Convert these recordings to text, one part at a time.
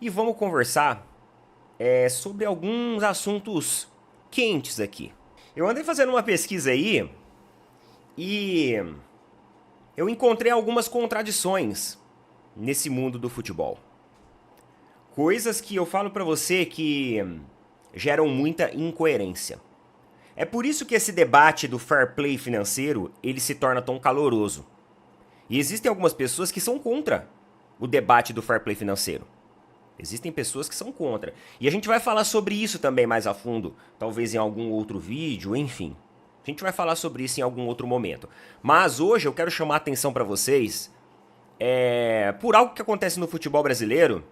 E vamos conversar sobre alguns assuntos quentes aqui. Eu andei fazendo uma pesquisa aí e eu encontrei algumas contradições nesse mundo do futebol. Coisas que eu falo pra você que geram muita incoerência. É por isso que esse debate do fair play financeiro, ele se torna tão caloroso. E existem algumas pessoas que são contra o debate do fair play financeiro. Existem pessoas que são contra. E a gente vai falar sobre isso também mais a fundo, talvez em algum outro vídeo, enfim. A gente vai falar sobre isso em algum outro momento. Mas hoje eu quero chamar a atenção para vocês por algo que acontece no futebol brasileiro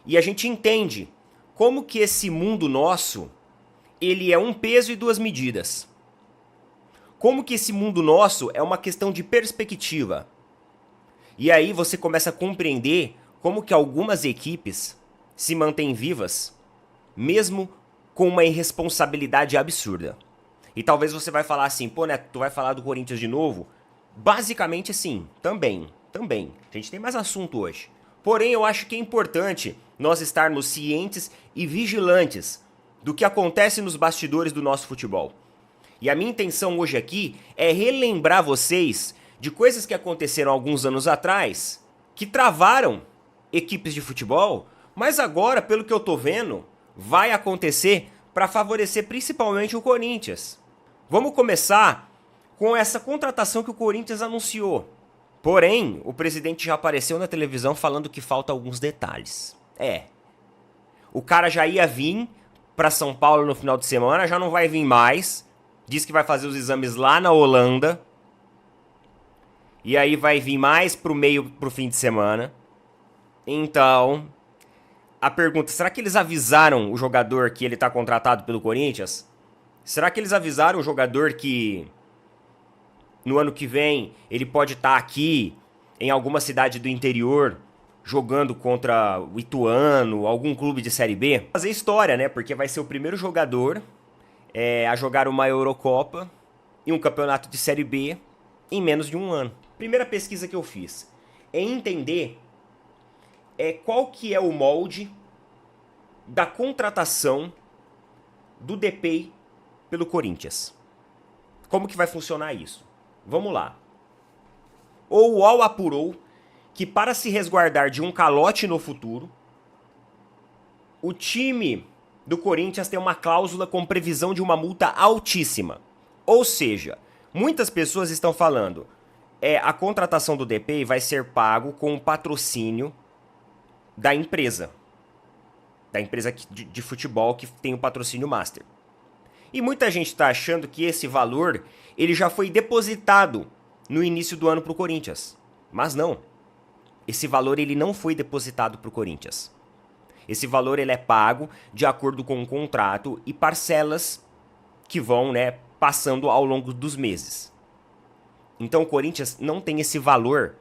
e a gente entende como que esse mundo nosso, ele é um peso e duas medidas. Como que esse mundo nosso é uma questão de perspectiva. E aí você começa a compreender como que algumas equipes se mantêm vivas, mesmo com uma irresponsabilidade absurda. E talvez você vai falar assim, pô, Neto, tu vai falar do Corinthians de novo? Basicamente sim, também. A gente tem mais assunto hoje. Porém, eu acho que é importante nós estarmos cientes e vigilantes do que acontece nos bastidores do nosso futebol. E a minha intenção hoje aqui é relembrar vocês de coisas que aconteceram alguns anos atrás, que travaram equipes de futebol, mas agora, pelo que eu tô vendo, vai acontecer para favorecer principalmente o Corinthians. Vamos começar com essa contratação que o Corinthians anunciou. Porém, o presidente já apareceu na televisão falando que falta alguns detalhes. O cara já ia vir para São Paulo no final de semana, já não vai vir mais. Diz que vai fazer os exames lá na Holanda. E aí vai vir mais pro fim de semana. Então, a pergunta, será que eles avisaram o jogador que ele tá contratado pelo Corinthians? Será que eles avisaram o jogador que no ano que vem ele pode estar aqui em alguma cidade do interior jogando contra o Ituano, algum clube de Série B? Fazer história, né? Porque vai ser o primeiro jogador a jogar uma Eurocopa e um campeonato de Série B em menos de um ano. Primeira pesquisa que eu fiz é entender qual que é o molde da contratação do Depay pelo Corinthians. Como que vai funcionar isso? Vamos lá. O UOL apurou que para se resguardar de um calote no futuro, o time do Corinthians tem uma cláusula com previsão de uma multa altíssima. Ou seja, muitas pessoas estão falando a contratação do Depay vai ser pago com o patrocínio da empresa de futebol que tem o patrocínio master. E muita gente está achando que esse valor ele já foi depositado no início do ano para o Corinthians. Mas não. Esse valor ele não foi depositado para o Corinthians. Esse valor ele é pago de acordo com um contrato e parcelas que vão passando ao longo dos meses. Então o Corinthians não tem esse valor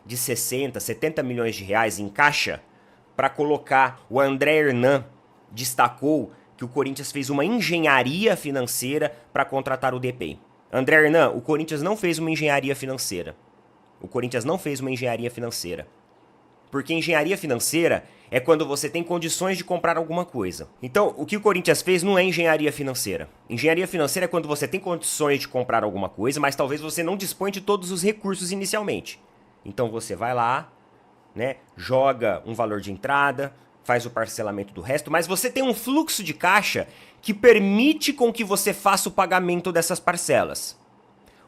de 60, 70 milhões de reais em caixa para colocar. O André Hernan destacou que o Corinthians fez uma engenharia financeira para contratar o Depay. André Hernan, o Corinthians não fez uma engenharia financeira. O Corinthians não fez uma engenharia financeira. Porque engenharia financeira é quando você tem condições de comprar alguma coisa. Então, o que o Corinthians fez não é engenharia financeira. Engenharia financeira é quando você tem condições de comprar alguma coisa, mas talvez você não dispõe de todos os recursos inicialmente. Então você vai lá, joga um valor de entrada, faz o parcelamento do resto, mas você tem um fluxo de caixa que permite com que você faça o pagamento dessas parcelas.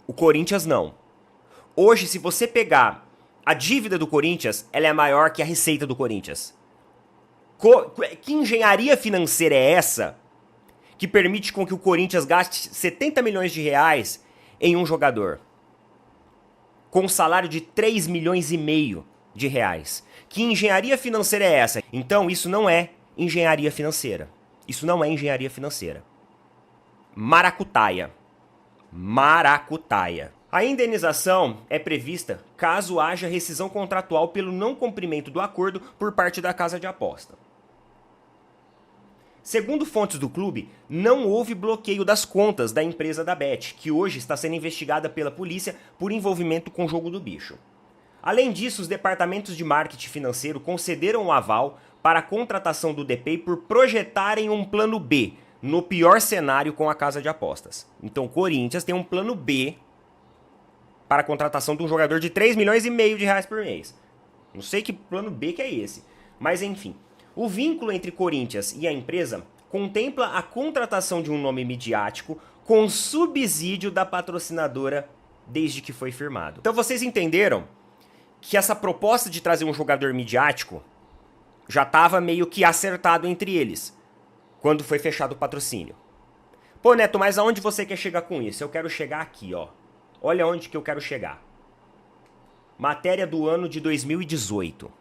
O Corinthians não. Hoje, se você pegar a dívida do Corinthians, ela é maior que a receita do Corinthians. Que engenharia financeira é essa que permite com que o Corinthians gaste 70 milhões de reais em um jogador? Com um salário de 3 milhões e meio de reais. Que engenharia financeira é essa? Então isso não é engenharia financeira. Isso não é engenharia financeira. Maracutaia. A indenização é prevista caso haja rescisão contratual pelo não cumprimento do acordo por parte da casa de aposta. Segundo fontes do clube, não houve bloqueio das contas da empresa da Bet, que hoje está sendo investigada pela polícia por envolvimento com o jogo do bicho. Além disso, os departamentos de marketing financeiro concederam um aval para a contratação do Depay por projetarem um plano B, no pior cenário com a casa de apostas. Então o Corinthians tem um plano B para a contratação de um jogador de 3,5 milhões de reais por mês. Não sei que plano B que é esse, mas enfim. O vínculo entre Corinthians e a empresa contempla a contratação de um nome midiático com subsídio da patrocinadora desde que foi firmado. Então vocês entenderam que essa proposta de trazer um jogador midiático já estava meio que acertado entre eles, quando foi fechado o patrocínio. Pô, Neto, mas aonde você quer chegar com isso? Eu quero chegar aqui, ó. Olha onde que eu quero chegar. Matéria do ano de 2018.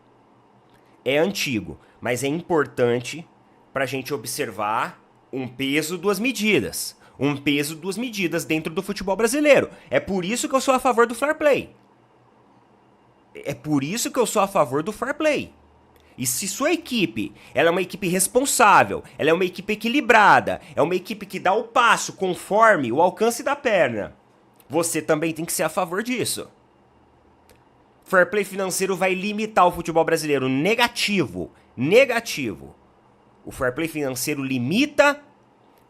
É antigo, mas é importante pra gente observar um peso, duas medidas. Um peso, duas medidas dentro do futebol brasileiro. É por isso que eu sou a favor do fair play. É por isso que eu sou a favor do fair play. E se sua equipe, ela é uma equipe responsável, ela é uma equipe equilibrada, é uma equipe que dá o passo conforme o alcance da perna, você também tem que ser a favor disso. Fair play financeiro vai limitar o futebol brasileiro. Negativo. Negativo. O fair play financeiro limita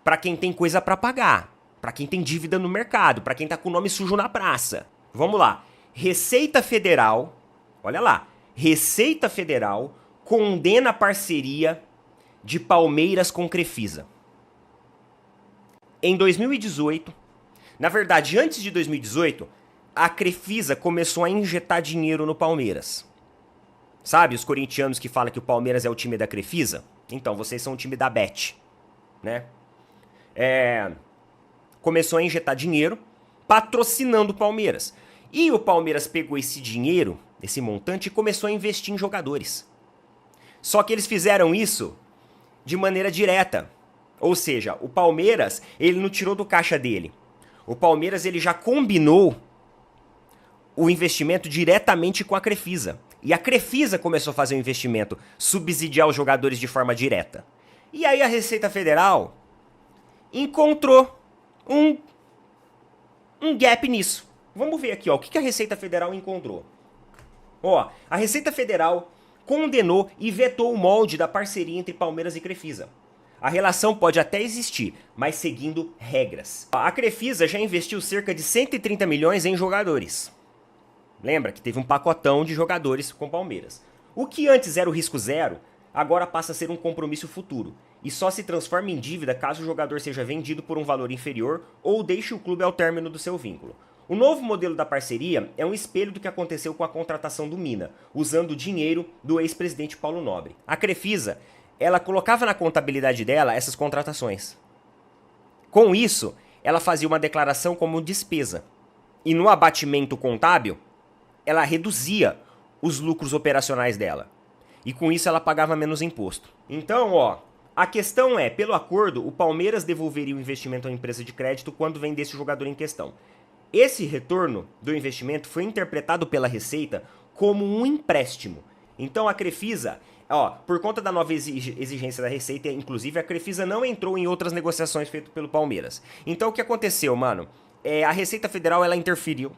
para quem tem coisa para pagar, para quem tem dívida no mercado, para quem tá com o nome sujo na praça. Vamos lá. Receita Federal, olha lá, Receita Federal condena a parceria de Palmeiras com Crefisa. Em 2018, na verdade, antes de 2018, a Crefisa começou a injetar dinheiro no Palmeiras. Sabe, os corintianos que falam que o Palmeiras é o time da Crefisa? Então, vocês são o time da Bet, né? Começou a injetar dinheiro patrocinando o Palmeiras. E o Palmeiras pegou esse dinheiro, esse montante, e começou a investir em jogadores. Só que eles fizeram isso de maneira direta. Ou seja, o Palmeiras, ele não tirou do caixa dele. O Palmeiras, ele já combinou o investimento diretamente com a Crefisa. E a Crefisa começou a fazer o investimento, subsidiar os jogadores de forma direta. E aí a Receita Federal encontrou um gap nisso. Vamos ver aqui, ó, o que a Receita Federal encontrou. Ó, a Receita Federal condenou e vetou o molde da parceria entre Palmeiras e Crefisa. A relação pode até existir, mas seguindo regras. A Crefisa já investiu cerca de 130 milhões em jogadores. Lembra que teve um pacotão de jogadores com Palmeiras. O que antes era o risco zero, agora passa a ser um compromisso futuro. E só se transforma em dívida caso o jogador seja vendido por um valor inferior ou deixe o clube ao término do seu vínculo. O novo modelo da parceria é um espelho do que aconteceu com a contratação do Mina, usando o dinheiro do ex-presidente Paulo Nobre. A Crefisa, ela colocava na contabilidade dela essas contratações. Com isso, ela fazia uma declaração como despesa. E no abatimento contábil, ela reduzia os lucros operacionais dela. E com isso ela pagava menos imposto. Então, ó, a questão é, pelo acordo, o Palmeiras devolveria o investimento à empresa de crédito quando vendesse o jogador em questão. Esse retorno do investimento foi interpretado pela Receita como um empréstimo. Então a Crefisa, ó, por conta da nova exigência da Receita, inclusive a Crefisa não entrou em outras negociações feitas pelo Palmeiras. Então o que aconteceu, mano? A Receita Federal, ela interferiu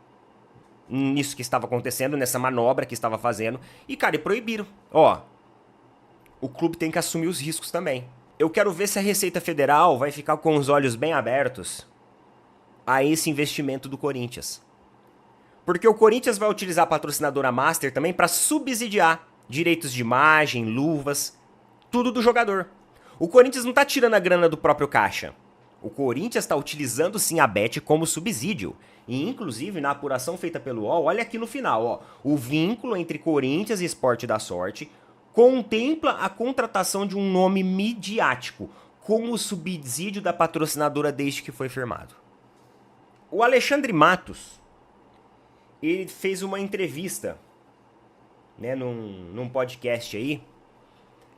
nisso que estava acontecendo, nessa manobra que estava fazendo, e, cara, e proibiram. Ó, o clube tem que assumir os riscos também. Eu quero ver se a Receita Federal vai ficar com os olhos bem abertos a esse investimento do Corinthians. Porque o Corinthians vai utilizar a patrocinadora Master também para subsidiar direitos de imagem, luvas, tudo do jogador. O Corinthians não tá tirando a grana do próprio caixa. O Corinthians está utilizando sim a Bet como subsídio. E inclusive na apuração feita pelo UOL, olha aqui no final, ó, o vínculo entre Corinthians e Esporte da Sorte contempla a contratação de um nome midiático como subsídio da patrocinadora desde que foi firmado. O Alexandre Matos, ele fez uma entrevista, né, num podcast aí,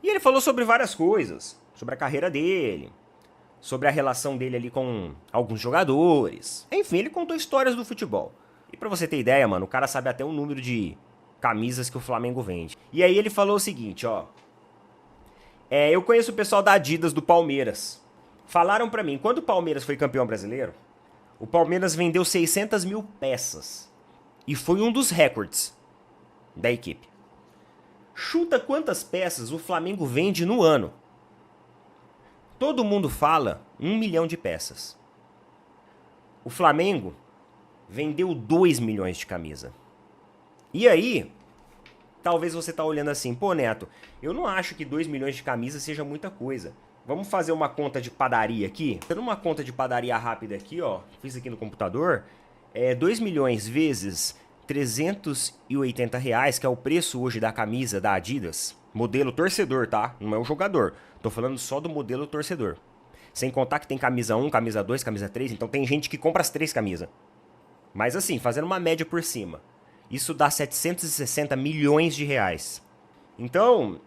e ele falou sobre várias coisas, sobre a carreira dele, sobre a relação dele ali com alguns jogadores. Enfim, ele contou histórias do futebol. E pra você ter ideia, mano, o cara sabe até o número de camisas que o Flamengo vende. E aí ele falou o seguinte, ó. Eu conheço o pessoal da Adidas do Palmeiras. Falaram pra mim, quando o Palmeiras foi campeão brasileiro, o Palmeiras vendeu 600 mil peças. E foi um dos recordes da equipe. Chuta quantas peças o Flamengo vende no ano. Todo mundo fala 1 milhão de peças. O Flamengo vendeu 2 milhões de camisa. E aí, talvez você tá olhando assim, pô, Neto, eu não acho que 2 milhões de camisa seja muita coisa. Vamos fazer uma conta de padaria aqui? Fazendo uma conta de padaria rápida aqui, ó, fiz aqui no computador, 2 milhões vezes R$380, que é o preço hoje da camisa da Adidas, modelo torcedor, tá? Não é o jogador. Tô falando só do modelo torcedor. Sem contar que tem camisa 1, camisa 2, camisa 3, então tem gente que compra as 3 camisas. Mas assim, fazendo uma média por cima, isso dá 760 milhões de reais. Então,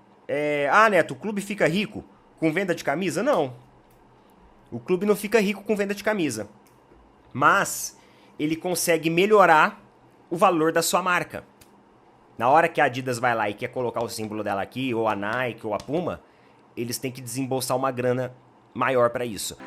Neto, o clube fica rico com venda de camisa? Não. O clube não fica rico com venda de camisa. Mas ele consegue melhorar o valor da sua marca. Na hora que a Adidas vai lá e quer colocar o símbolo dela aqui, ou a Nike, ou a Puma, eles têm que desembolsar uma grana maior para isso.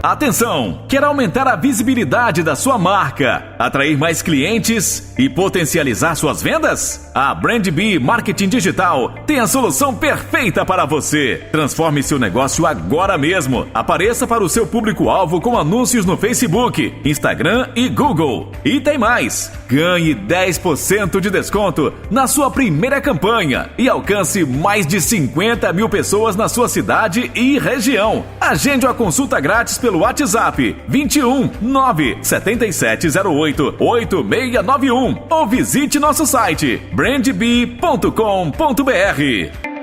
Atenção! Quer aumentar a visibilidade da sua marca, atrair mais clientes e potencializar suas vendas? A BrandBee Marketing Digital tem a solução perfeita para você. Transforme seu negócio agora mesmo. Apareça para o seu público-alvo com anúncios no Facebook, Instagram e Google. E tem mais! Ganhe 10% de desconto na sua primeira campanha e alcance mais de 50 mil pessoas na sua cidade e região. Agende uma consulta grátis pelo WhatsApp 21 97708 8691 ou visite nosso site brandbee.com.br.